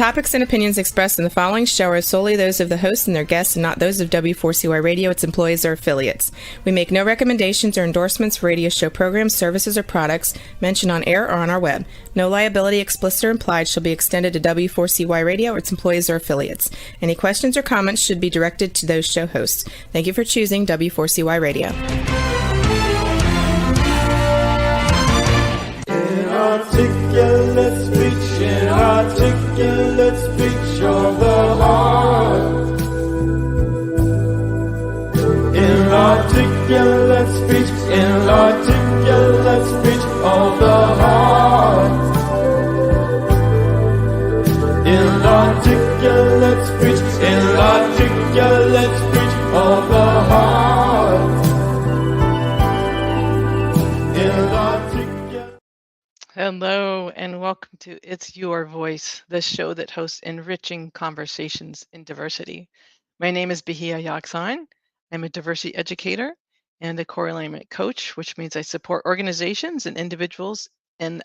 topics and opinions expressed in the following show are solely those of the host and their guests and not those of W4CY Radio, its employees, or affiliates. We make no recommendations or endorsements for radio show programs, services, or products mentioned on air or on our web. No liability, explicit or implied, shall be extended to W4CY Radio or its employees or affiliates. Any questions or comments should be directed to those show hosts. Thank you for choosing W4CY Radio. Inarticulate speech, inarticulate speech of the heart. Inarticulate speech, inarticulate speech of the heart. Inarticulate speech, inarticulate speech of the heart. Hello and welcome to It's Your Voice, the show that hosts enriching conversations in diversity. My name is Bahia Yaksan. I'm a diversity educator and a core alignment coach, which means I support organizations and individuals in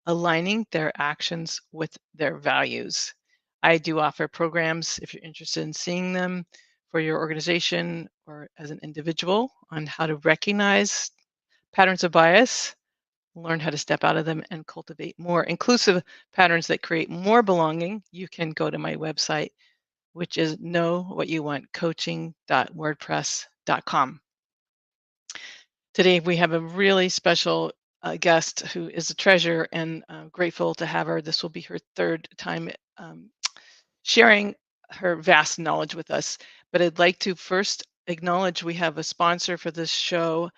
aligning their actions with their values. I do offer programs, if you're interested in seeing them, for your organization or as an individual on how to recognize patterns of bias, learn how to step out of them, and cultivate more inclusive patterns that create more belonging. You can go to my website, which is knowwhatyouvantcoaching.wordpress.com. Today we have a really special guest who is a treasure, and I'm grateful to have her. This will be her third time sharing her vast knowledge with us. But I'd like to first acknowledge we have a sponsor for this show,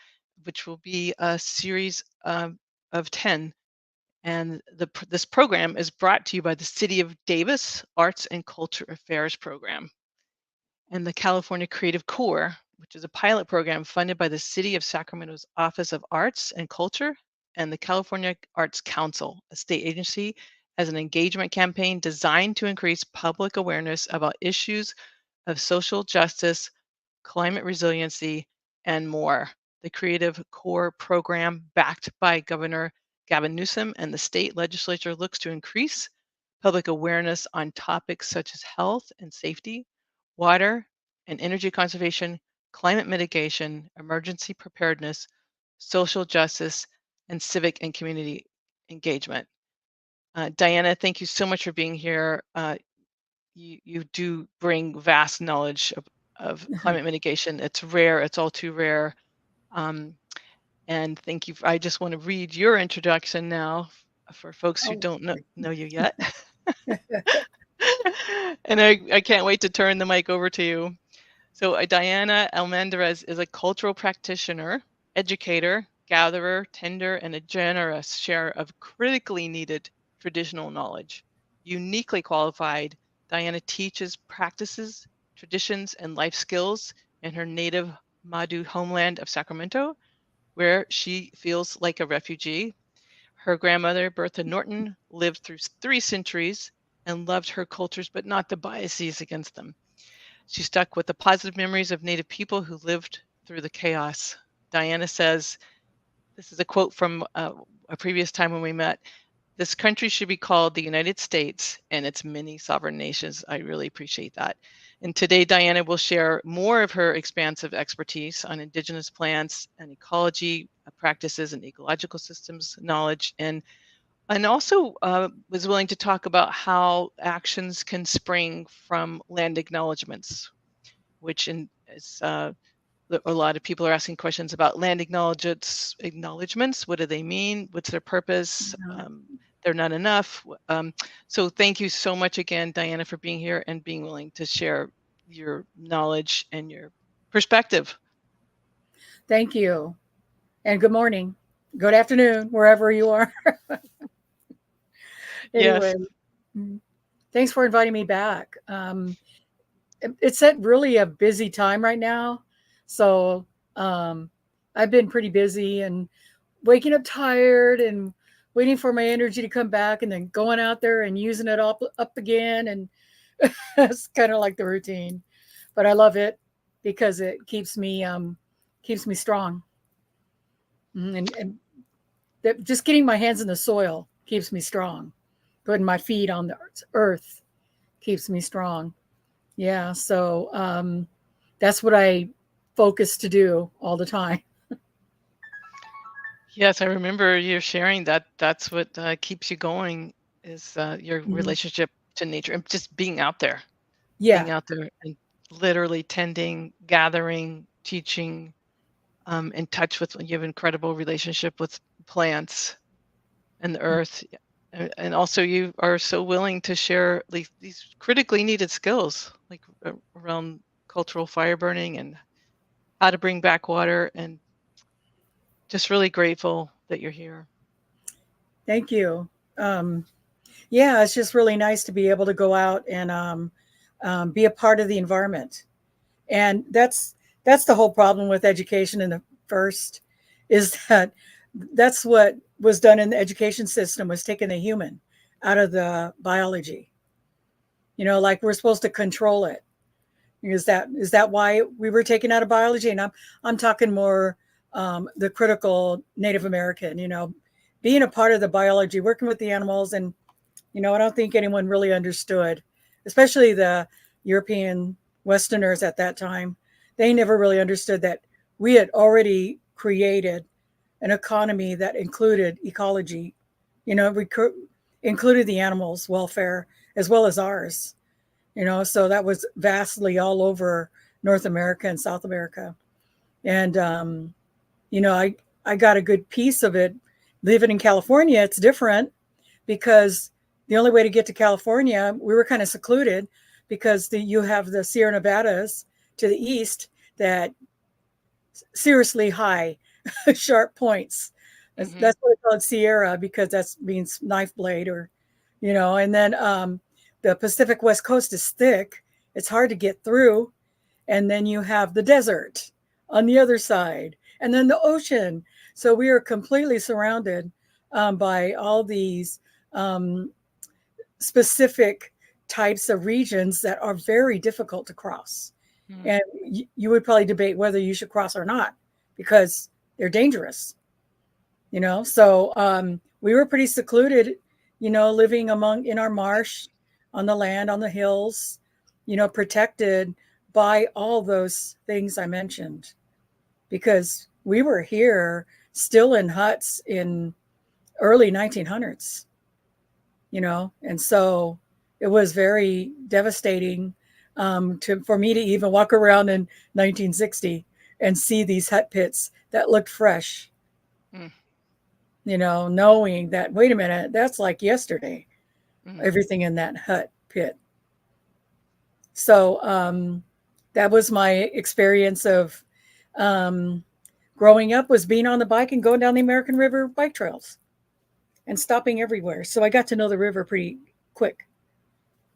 which will be a series of 10. And this program is brought to you by the City of Davis Arts and Culture Affairs Program and the California Creative Corps, which is a pilot program funded by the City of Sacramento's Office of Arts and Culture and the California Arts Council, a state agency, as an engagement campaign designed to increase public awareness about issues of social justice, climate resiliency, and more. The Creative Corps program, backed by Governor Gavin Newsom and the state legislature, looks to increase public awareness on topics such as health and safety, water and energy conservation, climate mitigation, emergency preparedness, social justice, and civic and community engagement. Diana, thank you so much for being here. You do bring vast knowledge of climate mitigation. It's rare, it's all too rare. And thank you. I just want to read your introduction now for folks who don't know you yet. And I can't wait to turn the mic over to you. So Diana Almendarez is a cultural practitioner, educator, gatherer, tender, and a generous sharer of critically needed traditional knowledge. Uniquely qualified, Diana teaches practices, traditions, and life skills in her native Madu homeland of Sacramento, where she feels like a refugee. Her grandmother, Bertha Norton, lived through 3 centuries and loved her cultures, but not the biases against them. She stuck with the positive memories of Native people who lived through the chaos. Diana says, this is a quote from a previous time when we met, "This country should be called the United States and its many sovereign nations." I really appreciate that. And today, Diana will share more of her expansive expertise on indigenous plants and ecology practices and ecological systems knowledge, and also was willing to talk about how actions can spring from land acknowledgments, which is a lot of people are asking questions about land acknowledgments. What do they mean? What's their purpose? They're not enough. So thank you so much again, Diana, for being here and being willing to share your knowledge and your perspective. Thank you. And good morning. Good afternoon, wherever you are. Anyway, yes. Thanks for inviting me back. It's really a busy time right now. So I've been pretty busy and waking up tired and waiting for my energy to come back and then going out there and using it up again. And it's kind of like the routine, but I love it because it keeps me strong. And just getting my hands in the soil keeps me strong. Putting my feet on the earth keeps me strong. Yeah. So that's what I focus to do all the time. Yes, I remember you sharing that. That's what keeps you going is your Mhm. relationship to nature and just being Yeah. out there and literally tending, gathering, teaching, in touch with. You have an incredible relationship with plants and the earth. Yeah. And also you are so willing to share these critically needed skills like around cultural fire burning and how to bring back water, and just really grateful that you're here. Thank you. Um, yeah, it's just really nice to be able to go out and be a part of the environment. And that's the whole problem with education in the first is that that's what was done in the education system was taking the human out of the biology. Like we're supposed to control it. Is that why we were taken out of biology? And I'm talking more the critical Native American. Being a part of the biology, working with the animals, and I don't think anyone really understood, especially the European Westerners at that time. They never really understood that we had already created an economy that included ecology. We included the animals' welfare as well as ours. So that was vastly all over North America and South America. And I got a good piece of it. Living in California, it's different because the only way to get to California, we were kind of secluded because you have the Sierra Nevadas to the east that seriously high, sharp points. Hmm. That's what it's called Sierra because that means knife blade and then the Pacific West Coast is thick. It's hard to get through. And then you have the desert on the other side and then the ocean. So we are completely surrounded by all these um, specific types of regions that are very difficult to cross. Mm. And you would probably debate whether you should cross or not because they're dangerous, So we were pretty secluded, living in our marsh, on the land, on the hills, protected by all those things I mentioned because we were here still in huts in early 1900s, and so it was very devastating for me to even walk around in 1960 and see these hut pits that looked fresh, Mm. knowing that, wait a minute, that's like yesterday, Mm. everything in that hut pit. So that was my experience of um, growing up was being on the bike and going down the American River bike trails and stopping everywhere. So I got to know the river pretty quick,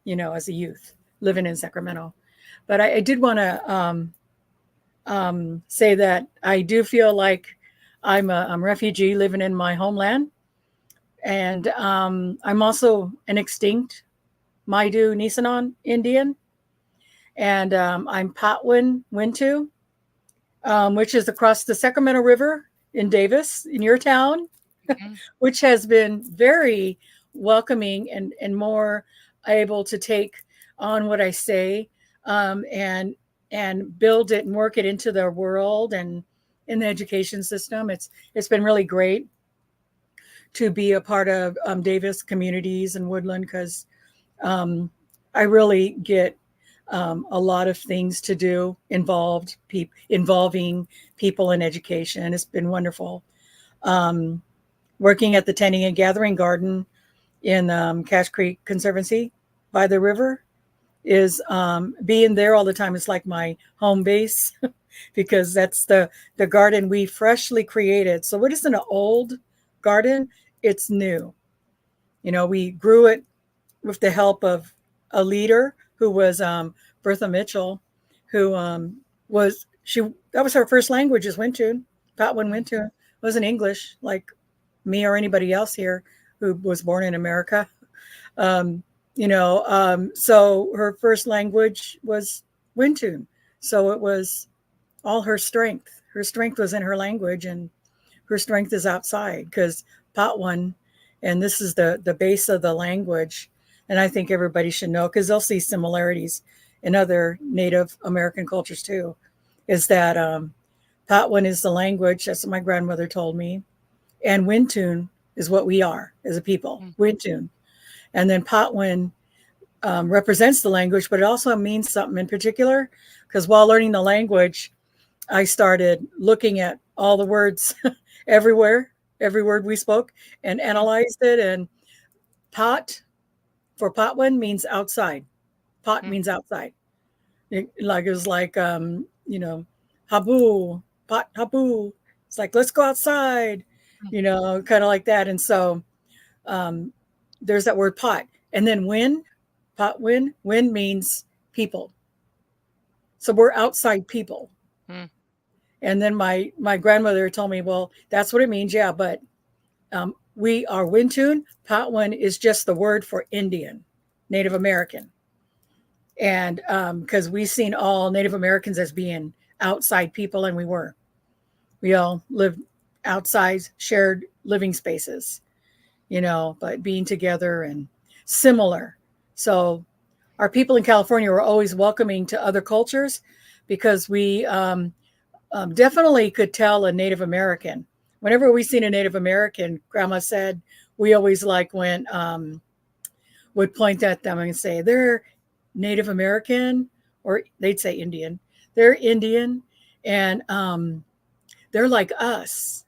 as a youth living in Sacramento. But I did want to say that I do feel like I'm a refugee living in my homeland. And I'm also an extinct Maidu Nisenan Indian. And I'm Patwin Wintu, which is across the Sacramento River in Davis, in your town, Mhm. which has been very welcoming and more able to take on what I say and build it and work it into their world and in the education system. It's been really great to be a part of Davis communities and Woodland because I really get a lot of things to do involving people in education. It's been wonderful. Um, Working at the Tending and Gathering Garden in Cache Creek Conservancy by the river is being there all the time. It's like my home base because that's the garden we freshly created. So it isn't an old garden, it's new. We grew it with the help of a leader who was Bertha Mitchell, who that was her first language is Wintun. Patwin Mm. Wintun wasn't English like me or anybody else here who was born in America. So her first language was Wintun. So it was all her strength. Her strength was in her language, and her strength is outside because Patwan, and this is the base of the language. and I think everybody should know because they'll see similarities in other Native American cultures too. Is that Patwin is the language? That's what my grandmother told me, and Wintun is what we are as a people. Mm. Wintun, and then Patwin represents the language, but it also means something in particular. Because while learning the language, I started looking at all the words everywhere, every word we spoke, and analyzed it. And pot for Patwin means outside. Pot Mm. means outside. It was like habu, pot habu. It's like let's go outside, kind of like that. And so um, there's that word pot, and then win, pot win means people. So we're outside people. Mm. And then my grandmother told me, well, that's what it means, yeah, but we are Wintun. Patwin is just the word for Indian, Native American. And because we've seen all Native Americans as being outside people, and we were. We all lived outside, shared living spaces, but being together and similar. So our people in California were always welcoming to other cultures because we definitely could tell a Native American. Whenever we seen a Native American, Grandma said we always would point at them and say they're Native American, or they'd say Indian. They're Indian, and they're like us.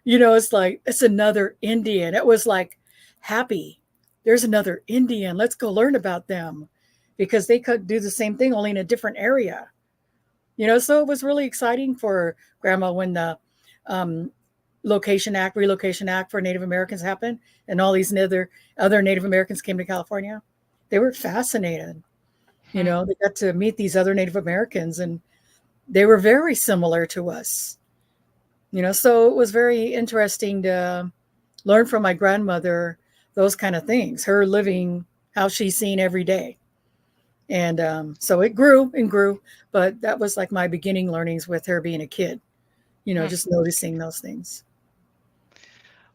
It's like it's another Indian. It was like happy. There's another Indian. Let's go learn about them, because they could do the same thing only in a different area. So it was really exciting for Grandma when the relocation act for Native Americans happened, and all these other Native Americans came to California. They were fascinated. They got to meet these other Native Americans, and they were very similar to us. So it was very interesting to learn from my grandmother those kind of things, her living how she's seen every day. And so it grew and grew, but that was like my beginning learnings with her being a kid, just noticing those things.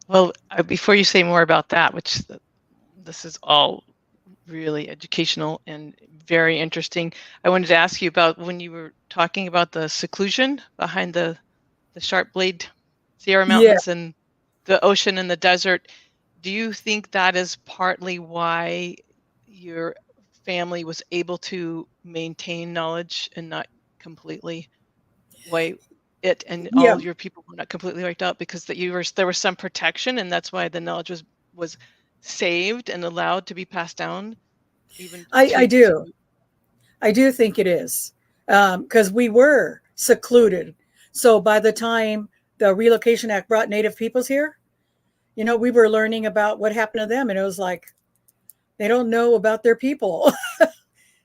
Well, before you say more about that, which this is all really educational and very interesting, I wanted to ask you about when you were talking about the seclusion behind the Sharp Blade Sierra Mountains and the ocean and the desert. Do you think that is partly why your family was able to maintain knowledge and not completely wipe it, and Yeah, all your people were not completely wiped out, because there was some protection, and that's why the knowledge was saved and allowed to be passed down, even I do. I do think it is, because we were secluded. So by the time the Relocation Act brought Native peoples here, we were learning about what happened to them, and it was like they don't know about their people.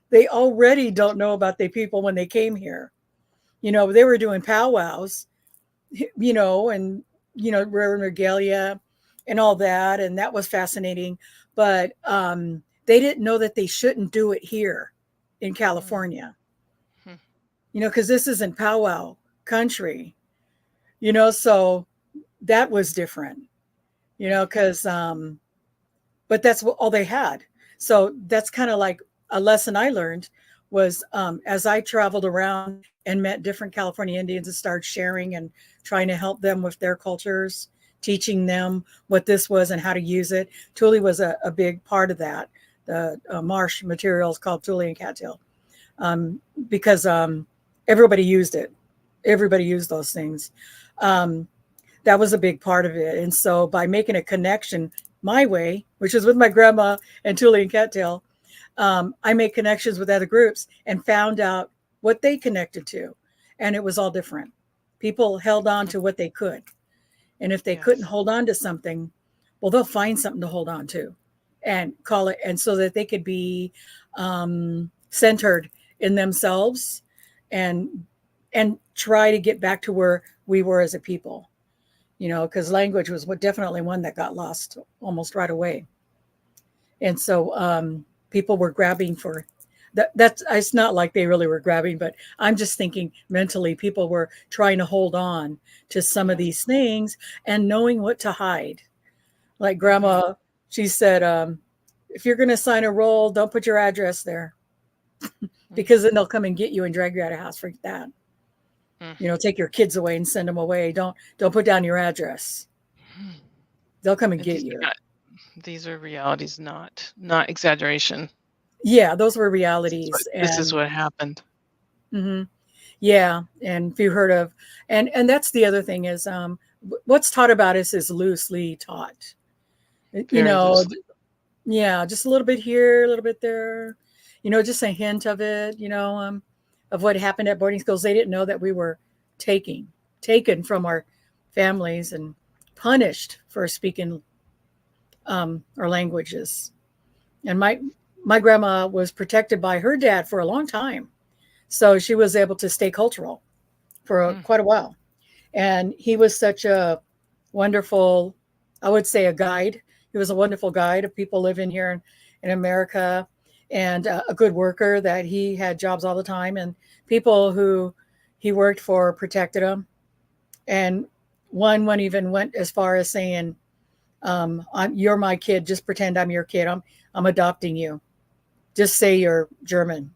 They already don't know about their people when they came here. They were doing powwows, and Reverend Regalia and all that, and that was fascinating. But they didn't know that they shouldn't do it here in California. Because this isn't powwow country. So that was different. Because but that's all they had. So that's kind of like a lesson I learned was as I traveled around and met different California Indians and started sharing and trying to help them with their cultures, teaching them what this was and how to use it. Tule was a big part of that. The marsh materials called Tule and cattail, because everybody used it. Everybody used those things. That was a big part of it. And so by making a connection my way, which is with my grandma and Tule and cattail, I made connections with other groups and found out what they connected to. And it was all different. People held on to what they could. And if they couldn't hold on to something, well, they'll find something to hold on to and call it. And so that they could be centered in themselves and try to get back to where we were as a people, because language was definitely one that got lost almost right away. And so people were grabbing for that. It's not like they really were grabbing, but I'm just thinking mentally, people were trying to hold on to some of these things and knowing what to hide. Like Grandma, she said, if you're going to sign a roll, don't put your address there, because then they'll come and get you and drag you out of house for that. Take your kids away and send them away. Don't put down your address. They'll come and get you. These are realities, not exaggeration. Yeah, those were realities. This is what happened. Mm-hmm. Yeah, and if you heard of, and that's the other thing is, what's taught about us is loosely taught. Very loosely. Yeah, just a little bit here, a little bit there, just a hint of it, of what happened at boarding schools. They didn't know that we were taken from our families and punished for speaking our languages. And my grandma was protected by her dad for a long time, so she was able to stay cultural for quite a while. And he was such a wonderful, I would say, a guide. He was a wonderful guide of people living here in America, and a good worker, that he had jobs all the time, and people who he worked for protected him. And one even went as far as saying, you're my kid, just pretend I'm your kid. I'm adopting you. Just say you're German.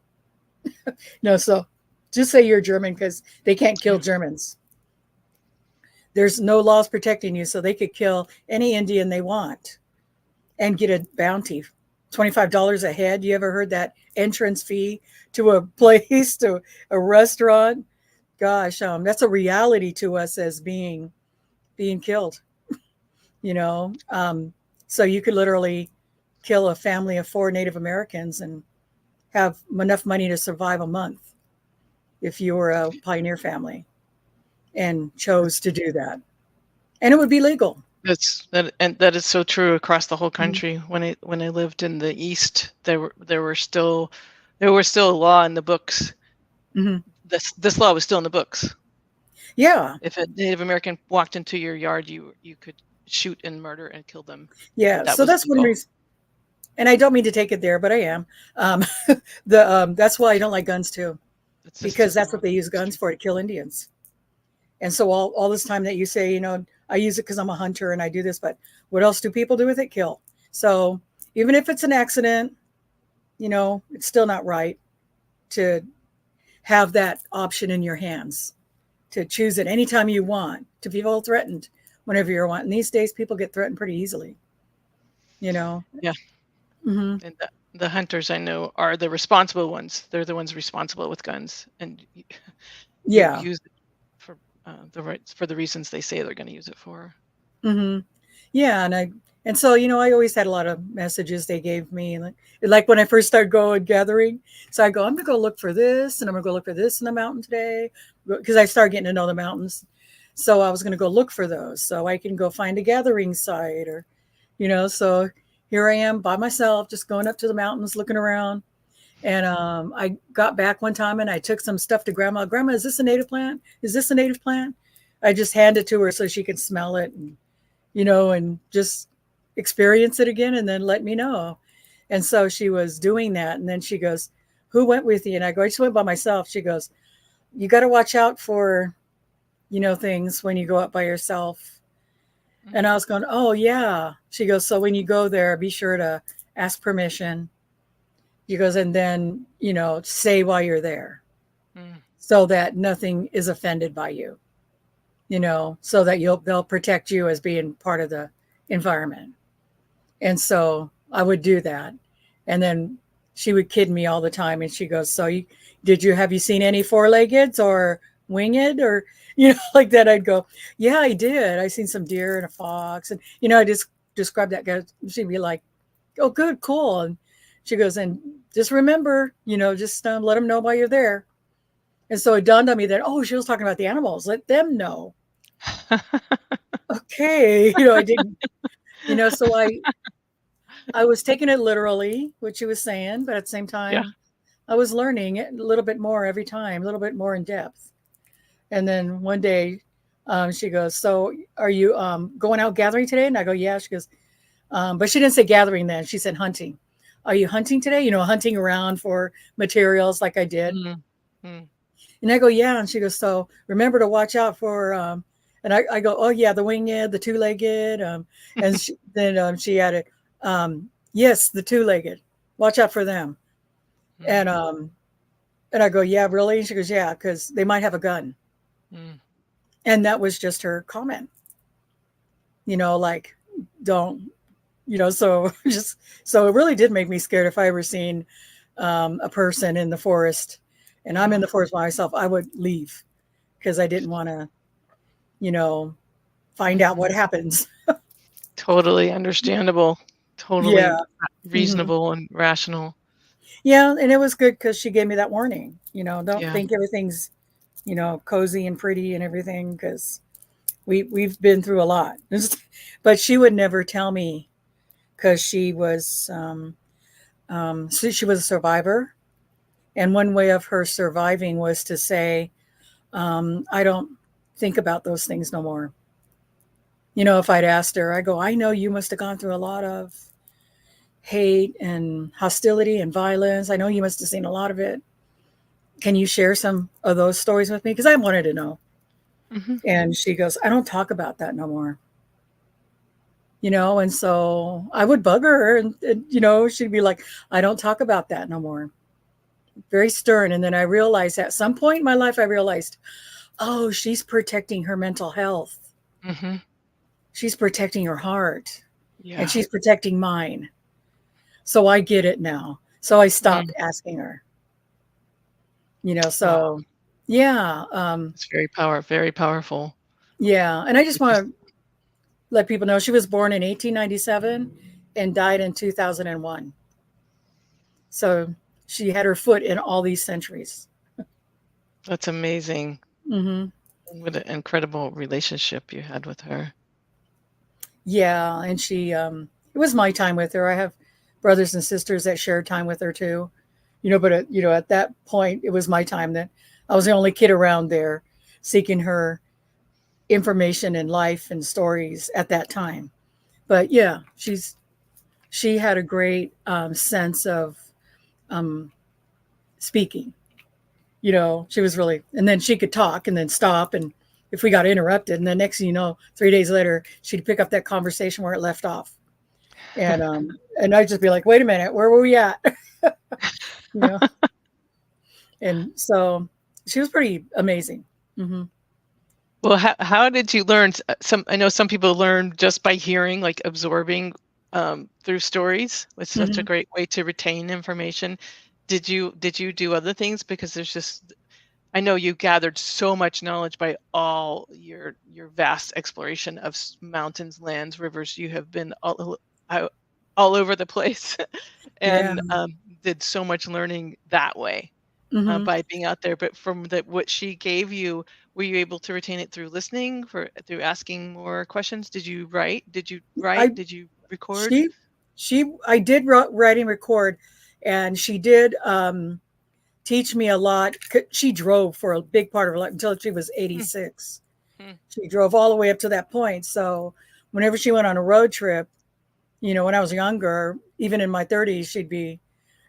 No, so just say you're German, because they can't kill Germans. There's no laws protecting you, so they could kill any Indian they want and get a bounty, $25 a head. You ever heard that entrance fee to a place, to a restaurant? Gosh, that's a reality to us as being killed. So you could literally kill a family of 4 Native Americans and have enough money to survive a month if you were a pioneer family and chose to do that, and it would be legal. That is so true across the whole country. When I lived in the East, there were still a law in the books. This law was still in the books. Yeah. If a Native American walked into your yard, you could shoot and murder and kill them. Yeah. So that's one reason. And I don't mean to take it there, but I am. That's why I don't like guns too, because that's what they use guns for, to kill Indians. And so all this time that you say, I use it because I'm a hunter and I do this, but what else do people do with it? Kill. So even if it's an accident, it's still not right to have that option in your hands, to choose it anytime you want, to feel threatened whenever you want. And these days people get threatened pretty easily, Yeah. Mm-hmm. And the hunters I know are the responsible ones. They're the ones responsible with guns, and use it for for the reasons they say they're going to use it for. Mm-hmm. Yeah, and so I always had a lot of messages they gave me, like when I first started going gathering. So I go, I'm gonna go look for this, and I'm gonna go look for this in the mountain today, because I started getting to know the mountains. So I was gonna go look for those, so I can go find a gathering site, or so here I am by myself, just going up to the mountains, looking around. And I got back one time and I took some stuff to Grandma. Grandma, is this a native plant? Is this a native plant? I just handed it to her so she could smell it and, and just experience it again, and then let me know. And so she was doing that. And then she goes, who went with you? And I go, I just went by myself. She goes, you got to watch out for, things when you go up by yourself. And I was going, oh, yeah. She goes, so when you go there, be sure to ask permission. She goes, and then, say why you're there, so that nothing is offended by you, so that they'll protect you as being part of the environment. And so I would do that. And then she would kid me all the time. And she goes, so have you seen any 4-leggeds or winged or, like that? I'd go, yeah, I did. I seen some deer and a fox. And, I just described that guy. She'd be like, oh, good, cool. And she goes, and just remember, just let them know why you're there. And so it dawned on me that, she was talking about the animals. Let them know. Okay. I didn't, so I was taking it literally, what she was saying, but at the same time, I was learning it a little bit more every time, a little bit more in depth. And then one day she goes, so are you going out gathering today? And I go, yeah. She goes, but she didn't say gathering then. She said hunting. Are you hunting today? Hunting around for materials like I did. And I go, yeah. And she goes, so remember to watch out for, and I go, oh yeah, the winged, the 2-legged. And then she added, Yes, the two-legged. Watch out for them. And Mm, and I go, yeah, really? And she goes, yeah, because they might have a gun. mm, And that was just her comment. Like, don't, so just so it really did make me scared. If I ever seen a person in the forest, and I'm in yeah. the forest by myself, I would leave because I didn't want to, you know, find out what Mhm. happens. Totally understandable. Yeah. Totally Hmm. reasonable and rational. Yeah, and it was good because she gave me that warning. Don't Yeah. think everything's cozy and pretty and everything, because we've been through a lot. But she would never tell me, because she was a survivor, and one way of her surviving was to say, I don't think about those things no more. If I'd asked her, I go, I know you must have gone through a lot of hate and hostility and violence. I know you must have seen a lot of it. Can you share some of those stories with me? Because I wanted to know. Mhm. And she goes, I don't talk about that no more. And so I would bug her, and she'd be like, I don't talk about that no more. Very stern. And then I realized, at some point in my life, I realized, oh, she's protecting her mental health. Mhm. She's protecting her heart, and Yeah. she's protecting mine. So I get it now. So I stopped Mm. asking her, Wow. so yeah. It's very powerful. Yeah. And I just Which is want to let people know she was born in 1897 and died in 2001. So she had her foot in all these centuries. that's amazing. Hmm. What an incredible relationship you had with her. Yeah. And it was my time with her. I have brothers and sisters that shared time with her too, but at that point, it was my time. That I was the only kid around there seeking her information and life and stories at that time. But yeah, she had a great sense of um, speaking. She was really, and then she could talk and then stop, and if we got interrupted, and then next thing you know, 3 days later, she'd pick up that conversation where it left off, and I'd just be like, wait a minute, where were we at? you know, and so she was pretty amazing. Hmm. Well, how did you learn? Some I know some people learn just by hearing, like absorbing through stories. It's such a Hmm. great way to retain information. Did you do other things? Because there's just I know you gathered so much knowledge by all your vast exploration of mountains, lands, rivers. You have been out, all over the place, Yeah. and did so much learning that way Hmm. by being out there. But from what she gave you, were you able to retain it through listening, through asking more questions? Did you write? Did you I write? Did you record? she she I did write and record, and she did teach me a lot. She drove for a big part of her life until she was Hmm, 86. hmm, She drove all the way up to that point. So whenever she went on a road trip, when I was younger, even in my 30s, she'd be,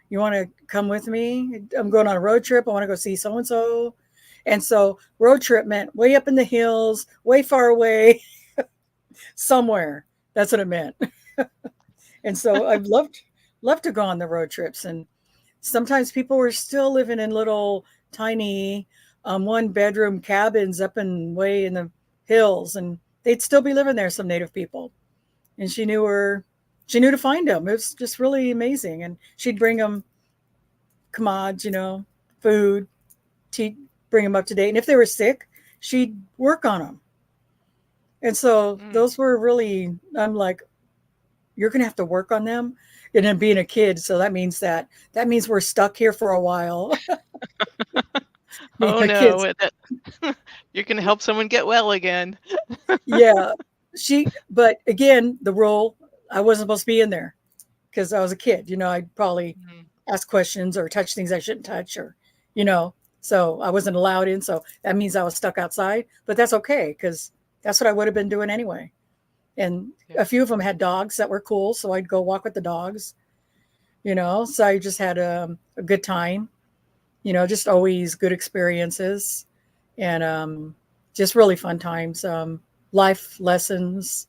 you want to come with me? I'm going on a road trip. I want to go see so and so. And so road trip meant way up in the hills, way far away, somewhere. That's what it meant. And so I've loved to go on the road trips. And sometimes people were still living in little tiny 1 bedroom cabins up and way in the hills, and they'd still be living there, some native people. And she knew to find them. It was just really amazing. And she'd bring them commods, food, to bring them up to date. And if they were sick, she'd work on them. And so hmm. those were really, I'm like, you're going to have to work on them. And then being a kid, so that means we're stuck here for a while. Being Oh a kid. no, you're going to help someone get well again. Yeah. But again, the rule, I wasn't supposed to be in there because I was a kid. I'd probably Mhm. ask questions or touch things I shouldn't touch, or, you know, so I wasn't allowed in. So that means I was stuck outside, but that's okay, because that's what I would have been doing anyway. And Yeah. a few of them had dogs that were cool. So I'd go walk with the dogs, so I just had a good time, just always good experiences, and just really fun times, life lessons,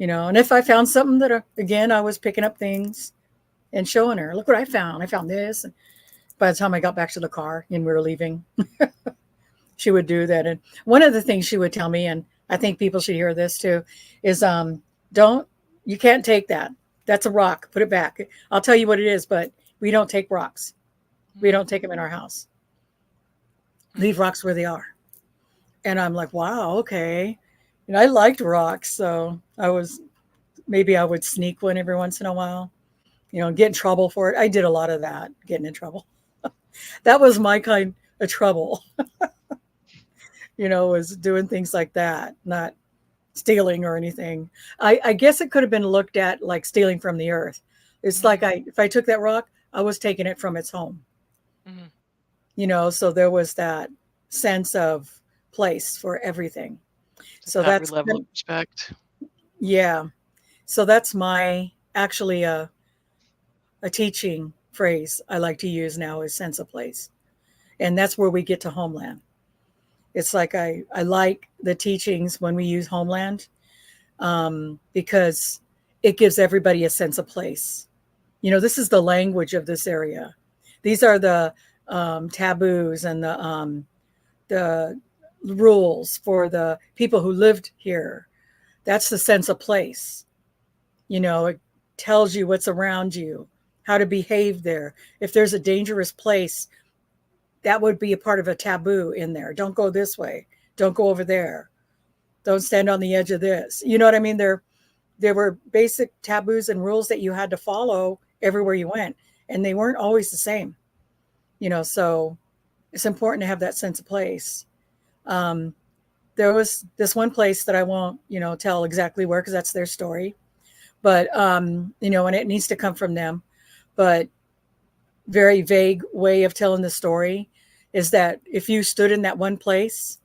And if I found something that, again, I was picking up things and showing her, look what I found. I found this. And by the time I got back to the car and we were leaving, she would do that. And one of the things she would tell me, and I think people should hear this too, is you can't take that. That's a rock. Put it back. I'll tell you what it is, but we don't take rocks. We don't take them in our house. Leave rocks where they are. And I'm like, wow, okay. And I liked rocks, so maybe I would sneak one every once in a while, get in trouble for it. I did a lot of that, getting in trouble. That was my kind of trouble, was doing things like that, not stealing or anything. I guess it could have been looked at like stealing from the earth. It's like if I took that rock, I was taking it from its home. So there was that sense of place for everything. So that that's level of respect. Yeah. So that's actually a teaching phrase I like to use now is sense of place. And that's where we get to homeland. It's like I like the teachings when we use homeland because it gives everybody a sense of place. This is the language of this area. These are the taboos and the rules for the people who lived here. That's the sense of place. It tells you what's around you, how to behave there. If there's a dangerous place, that would be a part of a taboo in there. Don't go this way. Don't go over there. Don't stand on the edge of this. You know what I mean? There were basic taboos and rules that you had to follow everywhere you went, and they weren't always the same. So it's important to have that sense of place. There was this one place that I won't, tell exactly where, because that's their story. But, and it needs to come from them. But very vague way of telling the story is that if you stood in that one place,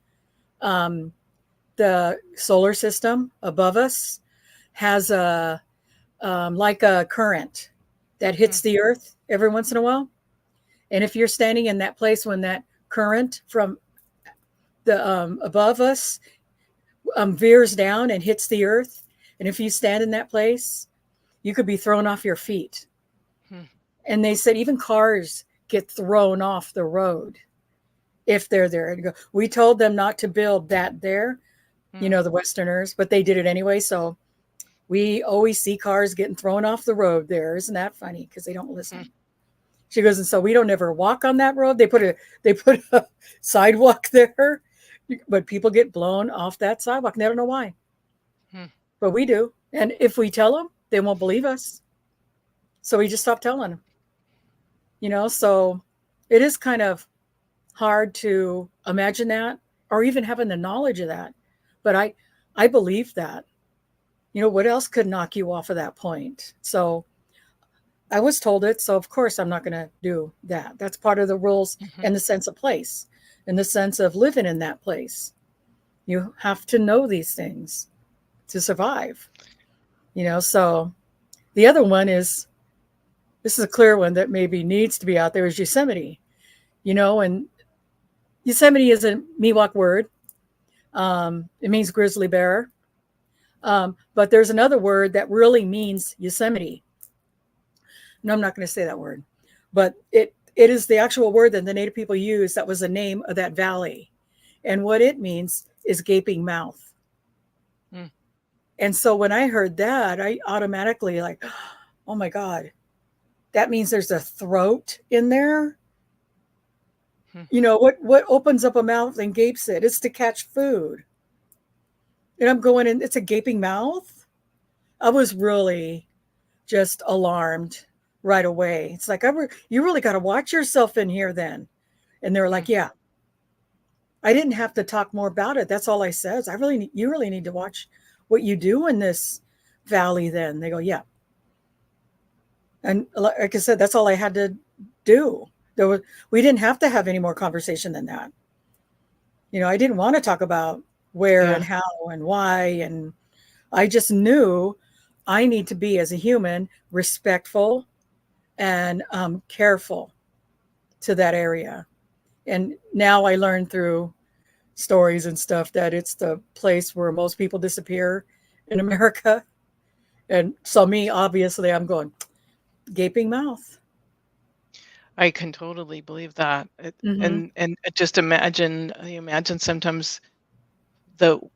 the solar system above us has like a current that hits the earth every once in a while. And if you're standing in that place when that current from the above us veers down and hits the earth, and if you stand in that place, you could be thrown off your feet. And they said even cars get thrown off the road if they're there. We told them not to build that there, the Westerners, but they did it anyway. So we always see cars getting thrown off the road there. Isn't that funny? Because they don't listen. She goes, and so we don't ever walk on that road. They put a sidewalk there, but people get blown off that sidewalk. And they don't know why. But we do. And if we tell them, they won't believe us. So we just stop telling them. So it is kind of hard to imagine that or even having the knowledge of that. But I believe that. What else could knock you off of that point? So I was told it. So of course I'm not going to do that. That's part of the rules and the sense of place and the sense of living in that place. You have to know these things to survive. So the other one is, this is a clear one that maybe needs to be out there, is Yosemite. And Yosemite is a Miwok word. It means grizzly bear. But there's another word that really means Yosemite. No, I'm not going to say that word. But it is the actual word that the Native people used that was the name of that valley. And what it means is gaping mouth. And so when I heard that, I automatically like, oh my God, that means there's a throat in there. What opens up a mouth and gapes it? It's to catch food. And I'm going in, it's a gaping mouth. I was really just alarmed right away. It's like, you really got to watch yourself in here then. And they were like, yeah. I didn't have to talk more about it. That's all I said. You really need to watch what you do in this valley then. They go, yeah. And like I said, that's all I had to do. We didn't have to have any more conversation than that. I didn't want to talk about where and how and why. And I just knew I need to be, as a human, respectful and careful to that area. And now I learned through stories and stuff that it's the place where most people disappear in America. And so me, obviously, I'm going gaping mouth. I can totally believe that. Hmm. And just imagine, I imagine sometimes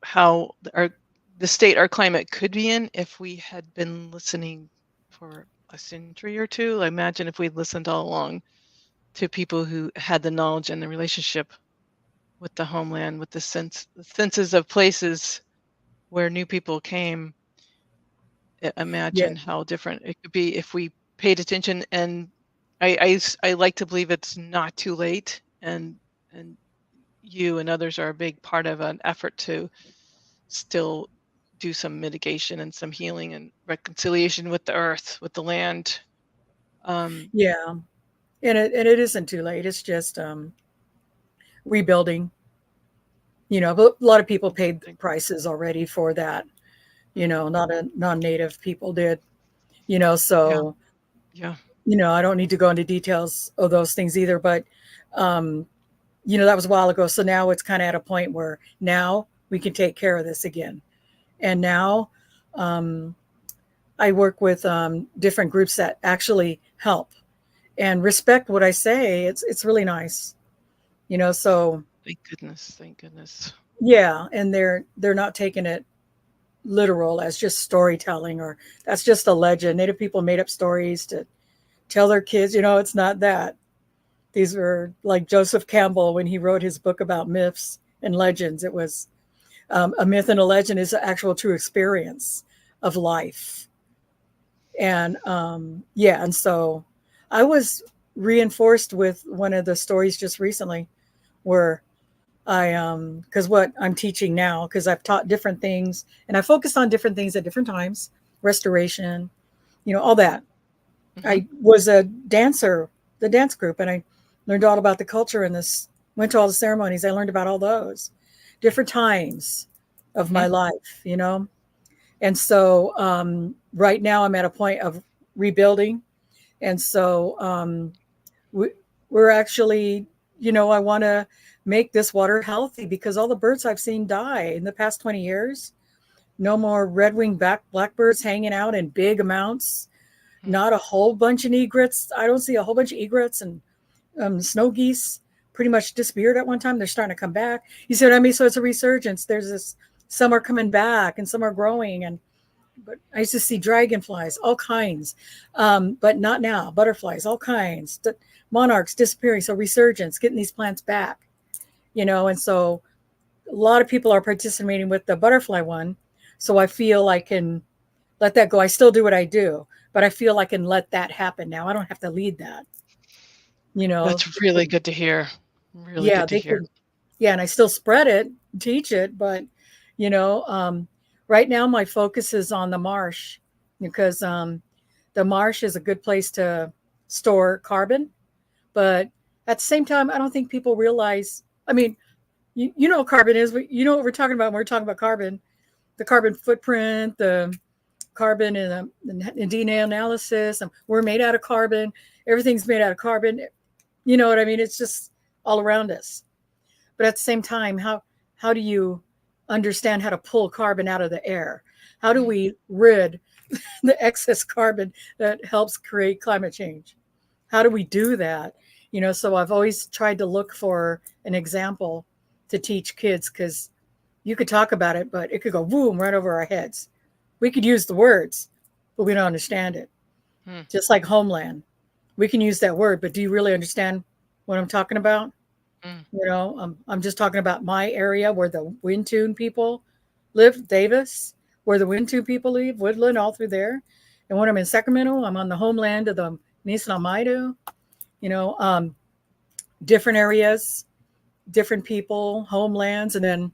how the state our climate could be in if we had been listening for a century or two. I imagine if we'd listened all along to people who had the knowledge and the relationship with the homeland, with the senses of places where new people came. Yeah, Imagine how different it could be if we paid attention. And I like to believe it's not too late, and you and others are a big part of an effort to still do some mitigation and some healing and reconciliation with the earth, with the land. Um, yeah, and it isn't too late. It's just rebuilding. But a lot of people paid prices already for that. mm, Not a non-native people did. yeah, So yeah, I don't need to go into details of those things either. But um, that was a while ago. So now it's kind of at a point where now we can take care of this again. And now um, I work with different groups that actually help and respect what I say. It's really nice. So thank goodness, thank goodness. yeah, and they're not taking it literal as just storytelling or that's just a legend. Native people made up stories to tell their kids. It's not that. These were like Joseph Campbell when he wrote his book about myths and legends. It was a myth and a legend is an actual true experience of life. And yeah, and so I was reinforced with one of the stories just recently where because what I'm teaching now, because I've taught different things and I focused on different things at different times, restoration, all that. Hmm. I was a dancer, the dance group, and I learned all about the culture and this, went to all the ceremonies. I learned about all those different times of Hmm. my life. And so right now I'm at a point of rebuilding. And so we, we're actually, I want to make this water healthy because all the birds I've seen die in the past 20 years. No more red-winged blackbirds hanging out in big amounts. Not a whole bunch of egrets. I don't see a whole bunch of egrets and snow geese pretty much disappeared at one time. They're starting to come back. You see what I mean? So it's a resurgence. There's this, some are coming back and some are growing. And but I used to see dragonflies, all kinds, but not now. Butterflies, all kinds. Monarchs disappearing. So resurgence, getting these plants back. And so a lot of people are participating with the butterfly one. So I feel I can let that go. I still do what I do, but I feel I can let that happen now. I don't have to lead that. That's They really can, good to hear. Really yeah, good to they hear. can, yeah, and I still spread it, teach it, but you know, um, right now my focus is on the marsh because the marsh is a good place to store carbon, but at the same time, I don't think people realize. I mean, you know what carbon is, but you know what we're talking about when we're talking about carbon, the carbon footprint, the carbon in DNA analysis. We're made out of carbon. Everything's made out of carbon. You know what I mean? It's just all around us. But at the same time, how do you understand how to pull carbon out of the air? How do Mm. we rid the excess carbon that helps create climate change? How do we do that? So I've always tried to look for an example to teach kids because you could talk about it, but it could go boom right over our heads. We could use the words, but we don't understand it. Mm. Just like homeland, we can use that word, but do you really understand what I'm talking about? Mm. I'm just talking about my area where the Wintune people live, Davis, where the Wintune people live, Woodland, all through there. And when I'm in Sacramento, I'm on the homeland of the Nisan Maidu, you know, um, different areas, different people, homelands. And then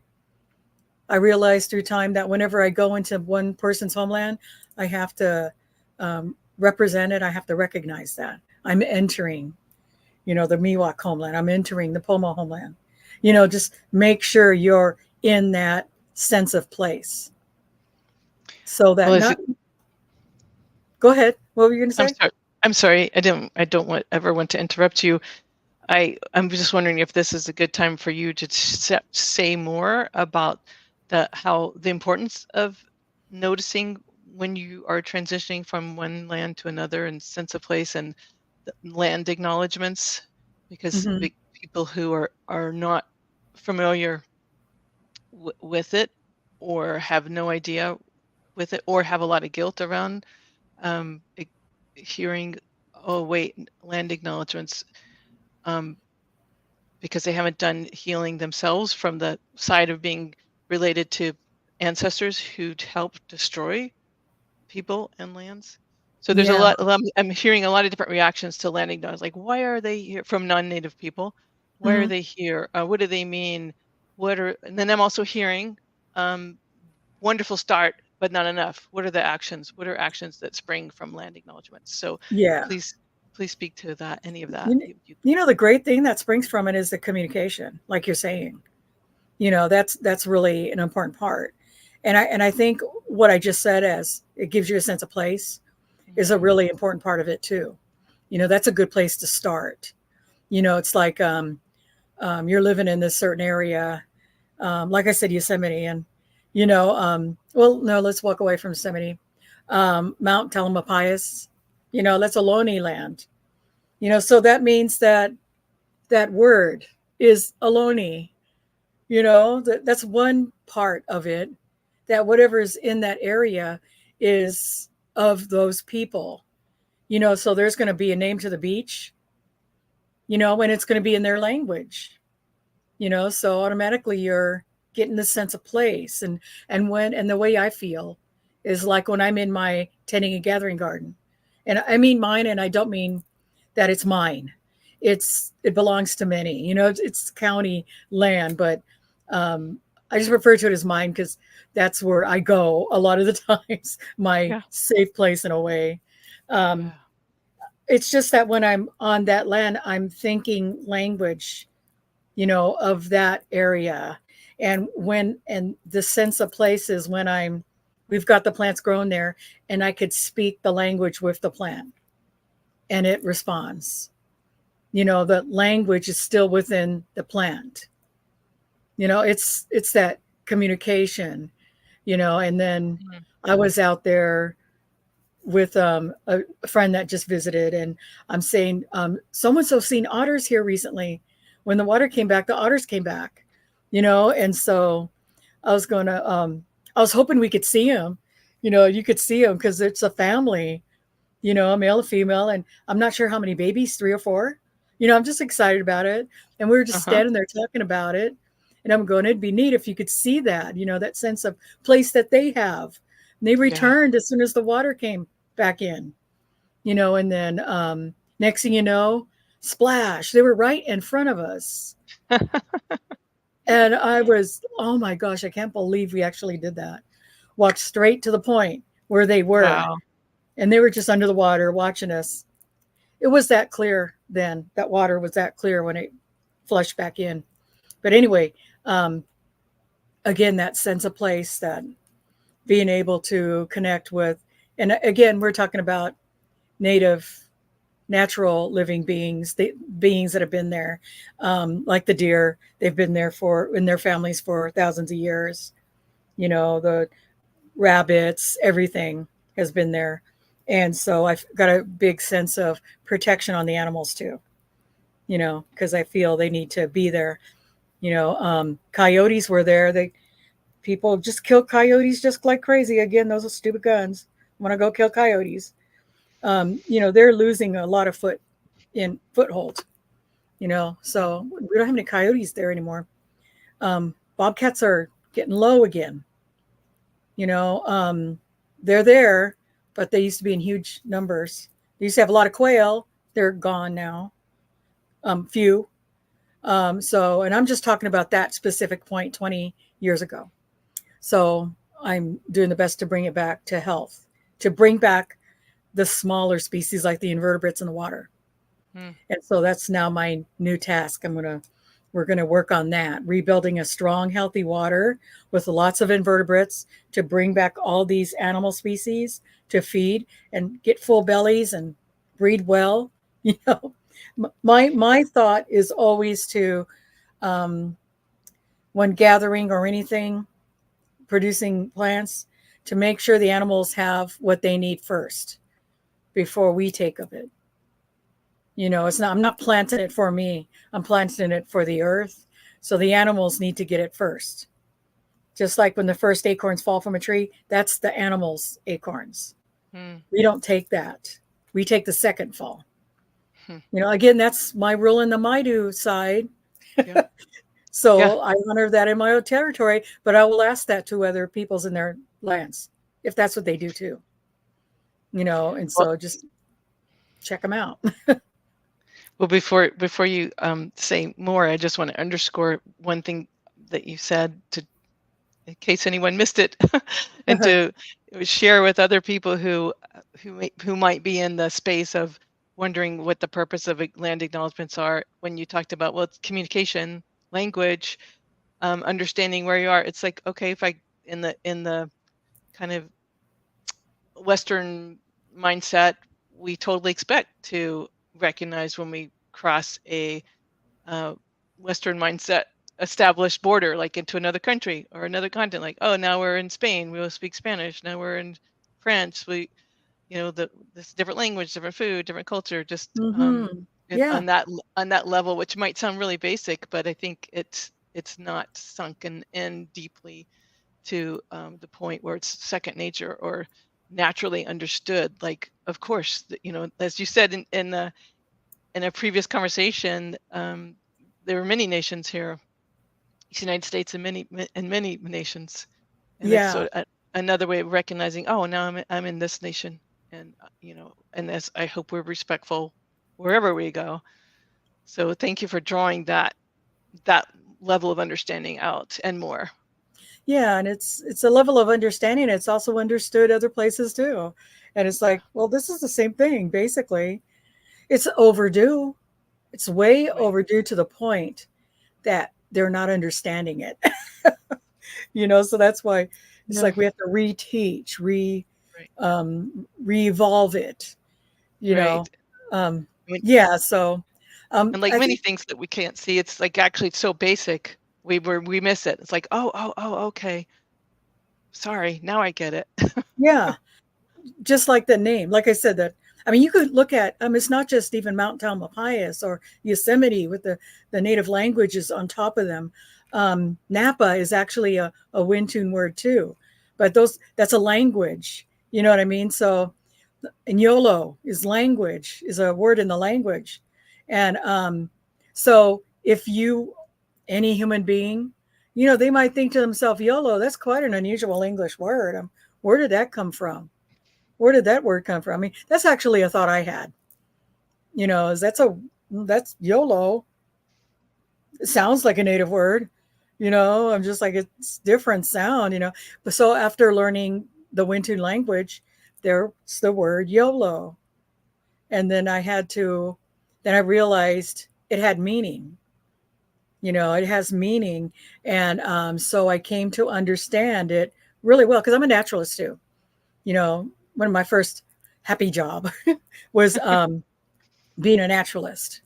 I realized through time that whenever I go into one person's homeland, I have to represent it. I have to recognize that I'm entering, the Miwok homeland. I'm entering the Pomo homeland. Just make sure you're in that sense of place so Well, that is not. it, Go ahead. What were you going to I'm say? sorry. I'm sorry. I don't ever want to interrupt you. I'm just wondering if this is a good time for you to say more about the importance of noticing when you are transitioning from one land to another and sense of place and land acknowledgments, because Hmm. people who are not familiar with it, or have no idea with it, or have a lot of guilt around um, e- hearing, oh wait, land acknowledgments, um, because they haven't done healing themselves from the side of being related to ancestors who helped destroy people and lands. So there's a Yeah. lot. I'm hearing a lot of different reactions to land acknowledgments, like why are they here from non-native people? Why are Hmm. they here? What do they mean? What are? And then I'm also hearing, um, wonderful start, but not enough. What are the actions? What are actions that spring from land acknowledgments? So Yeah. please, please speak to that. Any of that? You, you know, the great thing that springs from it is the communication, like you're saying. That's really an important part. And I think what I just said, as it gives you a sense of place, is a Mhm. really important part of it too. That's a good place to start. It's like you're living in this certain area, like I said, Yosemite, and well, no, let's walk away from Yosemite. Mount Tamalpais, that's Ohlone land. So that means that that word is Ohlone. That's one part of it, that whatever is in that area is of those people. So there's going to be a name to the beach, and it's going to be in their language. So automatically you're getting the sense of place. And the way I feel is like when I'm in my tending and gathering garden, and I mean mine, and I don't mean that it's mine. It belongs to many. It's county land, but um, I just refer to it as mine because that's where I go a lot of the times. My Yeah. safe place in a way. Um, Yeah. it's just that when I'm on that land, I'm thinking language, of that area. And the sense of place is when we've got the plants grown there, and I could speak the language with the plant and it responds. The language is still within the plant. It's that communication, and then Mhm. I was out there with a friend that just visited, and I'm saying, so and so seen otters here recently. When the water came back, the otters came back, and so I was going to, I was hoping we could see them. You could see them because it's a family, a male, a female, and I'm not sure how many babies, 3 or 4. I'm just excited about it. And we were just Uh-huh. standing there talking about it. And I'm going, it'd be neat if you could see that, that sense of place that they have. And they Yeah. returned as soon as the water came back in, and then next thing you know, splash, they were right in front of us. And I was, oh my gosh, I can't believe we actually did that. Walked straight to the point where they were, Wow. and they were just under the water watching us. It was that clear then. That water was that clear when it flushed back in. But anyway, um, again, that sense of place, that being able to connect with, and again, we're talking about native, natural living beings, the beings that have been there, like the deer. They've been there in their families for thousands of years. The rabbits, everything has been there. And so I've got a big sense of protection on the animals too, because I feel they need to be there. Coyotes were there. People just kill coyotes just like crazy. Again, those are stupid guns. Want to go kill coyotes? They're losing a lot of foothold. So we don't have any coyotes there anymore. Bobcats are getting low again. You know, um, they're there, but they used to be in huge numbers. They used to have a lot of quail. They're gone now. Few. And I'm just talking about that specific point 20 years ago. So I'm doing the best to bring it back to health, to bring back the smaller species like the invertebrates in the water. Hmm. And so that's now my new task. We're going to work on that, rebuilding a strong, healthy water with lots of invertebrates to bring back all these animal species to feed and get full bellies and breed well. You know, my thought is always to, um, when gathering or anything, producing plants, to make sure the animals have what they need first before we take of it. It's not, I'm not planting it for me. I'm planting it for the earth. So the animals need to get it first. Just like when the first acorns fall from a tree, that's the animals' acorns. We don't take that. We take the second fall. Again, that's my rule in the Maidu side. Yeah. So Yeah. I honor that in my own territory, but I will ask that to other peoples in their lands, if that's what they do too. And so just check them out. Well, before you say more, I just want to underscore one thing that you said, to in case anyone missed it, and to share with other people who might be in the space of wondering what the purpose of land acknowledgements are. When you talked about, well, it's communication, language, understanding where you are. It's like, okay, if I in the kind of Western mindset, we totally expect to recognize when we cross a Western mindset established border, like into another country or another continent. Like, oh, now we're in Spain, we will speak Spanish. Now we're in France, this different language, different food, different culture. Just Yeah. on that level, which might sound really basic, but I think it's not sunken in deeply to the point where it's second nature or naturally understood. Like, of course, as you said in a previous conversation, there are many nations here, the United States, and many nations, and it's Yeah. sort of another way of recognizing. Oh, now I'm in this nation, and and as I hope we're respectful wherever we go. So thank you for drawing that level of understanding out and more. Yeah, and it's a level of understanding. It's also understood other places too. And it's like, well, this is the same thing, basically. It's overdue. It's way Right. overdue to the point that they're not understanding it. So that's why it's Yeah. like we have to reteach, Right. re-evolve it, you know. Right. Um, I mean, yeah, so and like I many think, things that we can't see, it's like actually it's so basic. We miss it. It's like, oh, okay. Sorry, now I get it. yeah, just like the name, like I said, that I mean, you could look at it's not just even Mount Tamalpais or Yosemite with the native languages on top of them. Napa is actually a Wintun word too, but that's a language. You know what I mean? So, and YOLO is language, is a word in the language, and so if any human being, they might think to themselves, YOLO, that's quite an unusual English word. Where did that come from? Where did that word come from? I mean, that's actually a thought I had. That's YOLO. It sounds like a native word. I'm just like, it's different sound. But so after learning the Wintun language, there's the word YOLO, and then I realized it had meaning. It has meaning, and so I came to understand it really well because I'm a naturalist too. One of my first happy job was being a naturalist,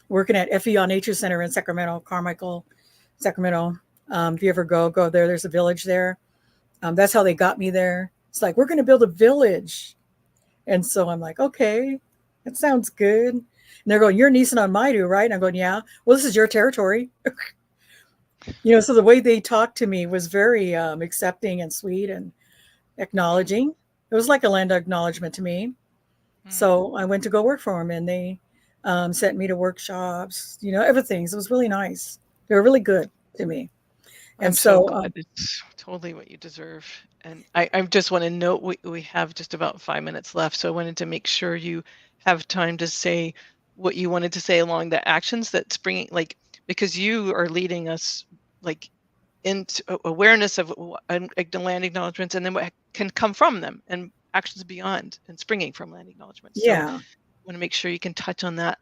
working at FEO Nature Center in Sacramento, Carmichael, Sacramento. If you ever go there, there's a village there. That's how they got me there. It's like, we're going to build a village. And so I'm like, okay, that sounds good. And they're going, you're Nisan on Maidu, right? And I'm going, yeah. Well, this is your territory. So the way they talked to me was very accepting and sweet and acknowledging. It was like a land acknowledgement to me. So I went to go work for them, and they sent me to workshops, everything. So it was really nice. They were really good to me. And I'm so so, glad. It's totally what you deserve. And I just want to note we have just about 5 minutes left. So I wanted to make sure you have time to say what you wanted to say along the actions that's bringing, like, because you are leading us, like, into awareness of land acknowledgements, and then what can come from them, and actions beyond and springing from land acknowledgements. So I yeah. want to make sure you can touch on that.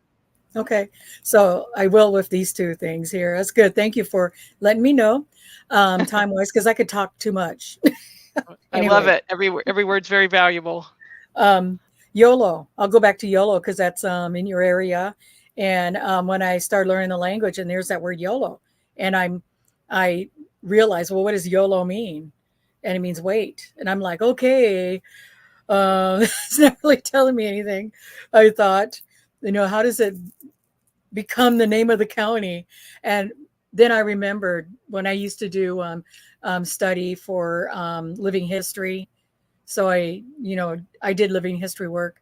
Okay. So I will with these two things here. That's good. Thank you for letting me know time wise, because I could talk too much. I love Anyway, it. Every word's very valuable. YOLO. I'll go back to YOLO because that's in your area. And when I started learning the language, and there's that word YOLO, and I realized, well, what does YOLO mean? and it means wait. And I'm like, okay, it's not really telling me anything. I thought, how does it become the name of the county? And then I remembered when I used to do study for living history. So I did living history work,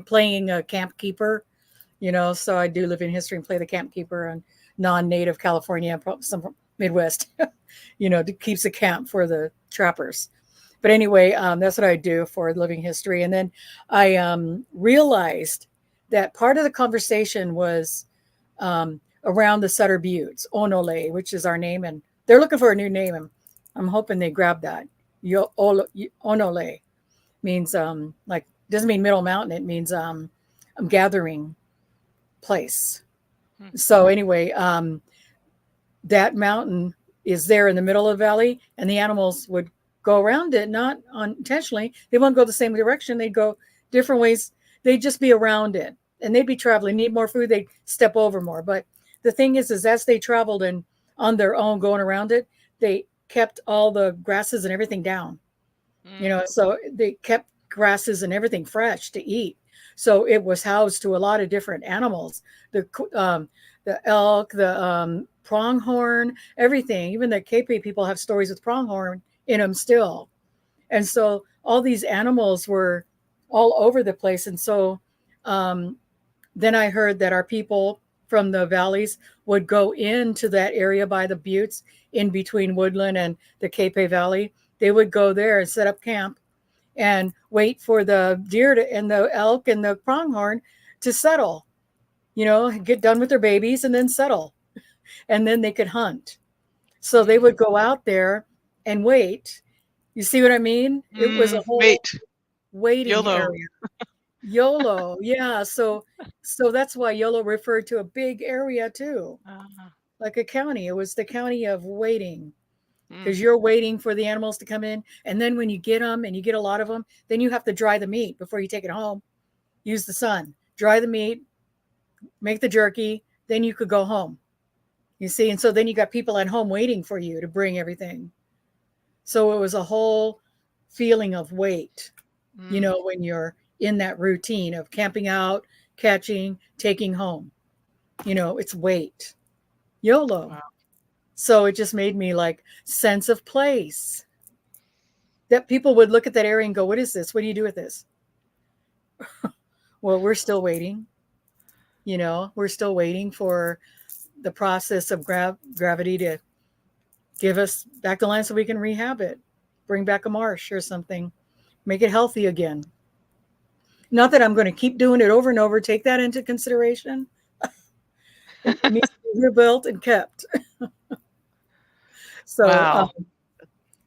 playing a camp keeper. So I do living history and play the camp keeper on non-native California, some Midwest, keeps a camp for the trappers. But anyway, that's what I do for living history. And then I realized that part of the conversation was around the Sutter Buttes, Onole, which is our name. And they're looking for a new name. And I'm hoping they grab that. Onole means like, doesn't mean middle mountain. It means gathering place. So anyway, that mountain is there in the middle of the valley, and the animals would go around it, not intentionally. They won't go the same direction. They'd go different ways. They'd just be around it, and they'd be traveling, need more food. They'd step over more. But the thing is as they traveled and on their own going around it, they kept all the grasses and everything down. So they kept grasses and everything fresh to eat. So it was housed to a lot of different animals, the elk, the pronghorn, everything. Even the Cape people have stories with pronghorn in them still. And so all these animals were all over the place. And so then I heard that our people from the valleys would go into that area by the buttes in between Woodland and the Cape Valley. They would go there and set up camp and wait for the deer and the elk and the pronghorn to settle, get done with their babies and then settle. And then they could hunt. So they would go out there and wait. You see what I mean? It was a whole waiting YOLO. area. YOLO. Yeah. So that's why YOLO referred to a big area too, like a county. It was the county of waiting. Because you're waiting for the animals to come in. And then when you get them and you get a lot of them, then you have to dry the meat before you take it home. Use the sun, dry the meat, make the jerky, then you could go home. You see? And so then you got people at home waiting for you to bring everything. So it was a whole feeling of wait, when you're in that routine of camping out, catching, taking home. It's wait. YOLO. Wow. So it just made me like sense of place. That people would look at that area and go, what is this? What do you do with this? Well, we're still waiting. We're still waiting for the process of gravity to give us back the land so we can rehab it, bring back a marsh or something, make it healthy again. Not that I'm going to keep doing it over and over. Take that into consideration. It needs to be rebuilt and kept. So, wow.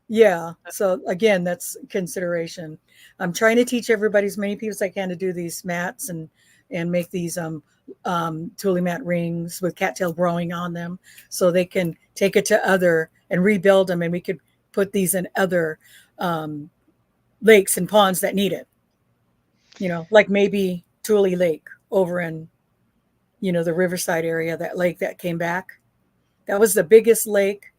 Yeah. So again, that's consideration. I'm trying to teach everybody, as many people as I can, to do these mats and make these tule mat rings with cattail growing on them, so they can take it to other and rebuild them, and we could put these in other lakes and ponds that need it. Like maybe Tule Lake over in the Riverside area, that lake that came back. That was the biggest lake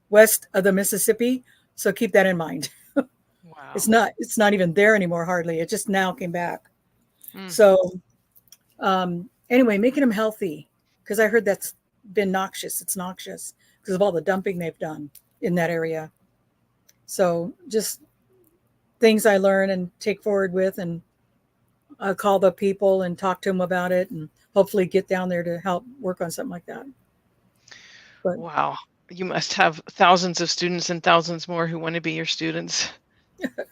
west of the Mississippi. So keep that in mind. Wow. It's not even there anymore, hardly. It just now came back. So anyway, making them healthy, because I heard that's been noxious. It's noxious because of all the dumping they've done in that area. So just things I learn and take forward with, and I'll call the people and talk to them about it, and hopefully get down there to help work on something like that. But wow. You must have thousands of students and thousands more who want to be your students.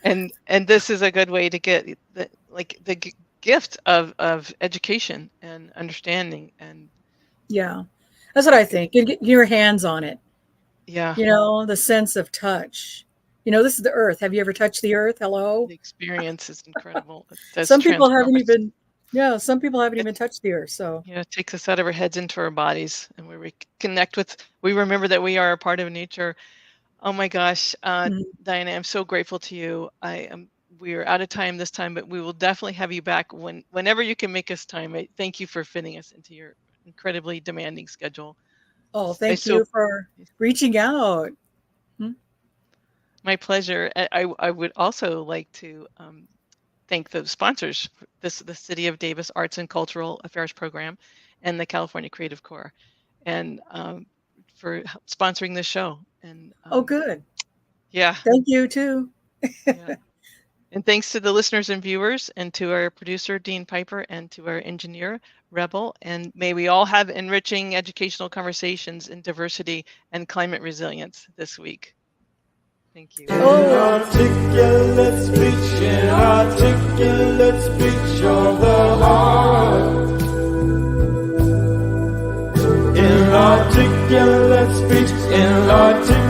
and this is a good way to get the gift of education and understanding. And yeah, that's what I think. And get your hands on it. Yeah. The sense of touch. This is the earth. Have you ever touched the earth? Hello? The experience is incredible. Some people haven't even touched the earth. So it takes us out of our heads into our bodies, and where we connect with, we remember that we are a part of nature. Oh my gosh, Diana, I'm so grateful to you. We are out of time this time, but we will definitely have you back whenever you can make us time. Thank you for fitting us into your incredibly demanding schedule. Oh, thank you for reaching out. My pleasure. I would also like to thank the sponsors, the City of Davis Arts and Cultural Affairs Program and the California Creative Corps, and for sponsoring this show. And Oh, good. yeah, Thank you too. yeah. And thanks to the listeners and viewers, and to our producer, Dean Piper, and to our engineer, Rebel. And may we all have enriching educational conversations in diversity and climate resilience this week. Thank you. Inarticulate speech, inarticulate speech of the heart. Inarticulate speech, inarticulate